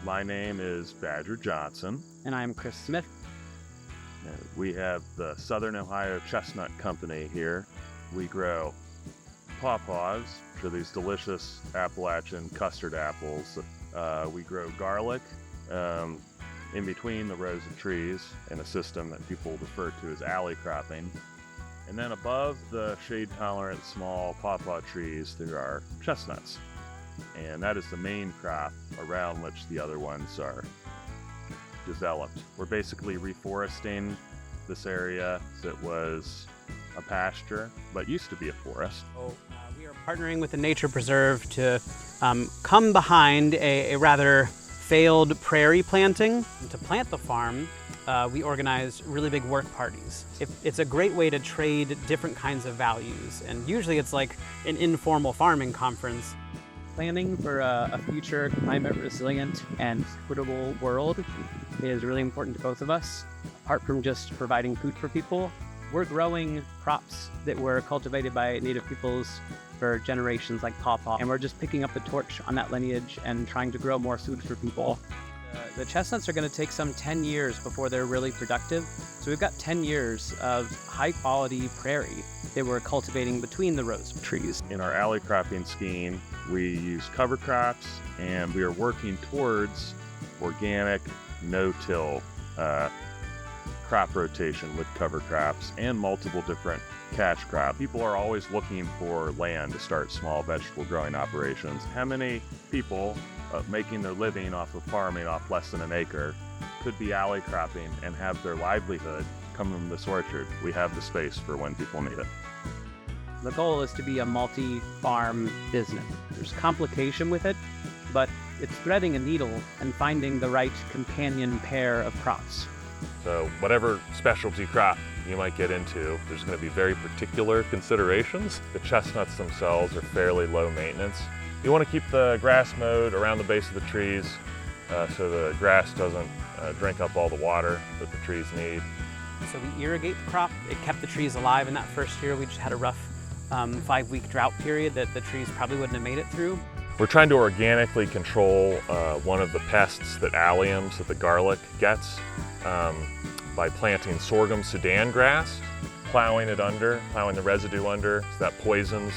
My name is Badger Johnson. And I'm Chris Smyth. We have the Southern Ohio Chestnut Company here. We grow pawpaws, which are these delicious Appalachian custard apples. We grow garlic in between the rows of trees in a system that people refer to as alley cropping. And then above the shade-tolerant small pawpaw trees, there are chestnuts. And that is the main crop around which the other ones are developed. We're basically reforesting this area that was a pasture, but used to be a forest. We are partnering with the Nature Preserve to come behind a rather failed prairie planting. And to plant the farm, we organize really big work parties. It's a great way to trade different kinds of values, and usually it's like an informal farming conference. Planning for a future climate resilient and equitable world is really important to both of us. Apart from just providing food for people, we're growing crops that were cultivated by Native peoples for generations, like pawpaw, and we're just picking up the torch on that lineage and trying to grow more food for people. The chestnuts are going to take some 10 years before they're really productive. So we've got 10 years of high quality prairie that we're cultivating between the rows of trees. In our alley cropping scheme, we use cover crops, and we are working towards organic no-till crop rotation with cover crops and multiple different cash crops. People are always looking for land to start small vegetable growing operations. How many people making their living off of farming off less than an acre could be alley cropping and have their livelihood come from this orchard? We have the space for when people need it. The goal is to be a multi-farm business. There's complication with it, but it's threading a needle and finding the right companion pair of crops. So whatever specialty crop you might get into, there's going to be very particular considerations. The chestnuts themselves are fairly low maintenance. You want to keep the grass mowed around the base of the trees so the grass doesn't drink up all the water that the trees need. So we irrigate the crop. It kept the trees alive in that first year. We just had a rough 5-week drought period that the trees probably wouldn't have made it through. We're trying to organically control one of the pests that alliums, that the garlic gets, by planting sorghum Sudan grass, plowing the residue under, so that poisons,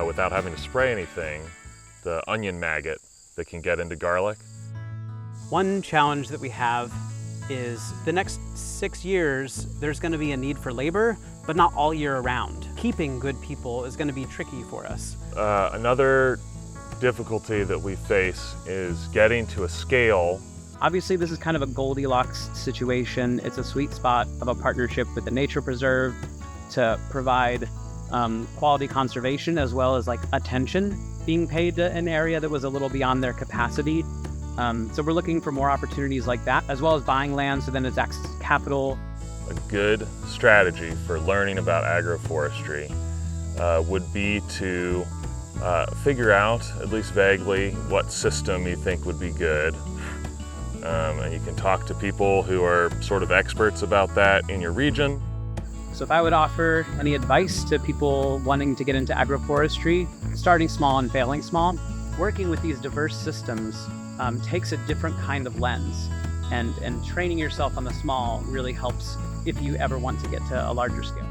without having to spray anything, the onion maggot that can get into garlic. One challenge that we have is the next 6 years, there's going to be a need for labor, but not all year around. Keeping good people is going to be tricky for us. Another difficulty that we face is getting to a scale. Obviously, this is kind of a Goldilocks situation. It's a sweet spot of a partnership with the Nature Preserve to provide quality conservation as well as like attention being paid to an area that was a little beyond their capacity. So we're looking for more opportunities like that, as well as buying land so then it's access to capital. A good strategy for learning about agroforestry would be to figure out, at least vaguely, what system you think would be good. And you can talk to people who are sort of experts about that in your region. So if I would offer any advice to people wanting to get into agroforestry, starting small and failing small, working with these diverse systems takes a different kind of lens, and training yourself on the small really helps if you ever want to get to a larger scale.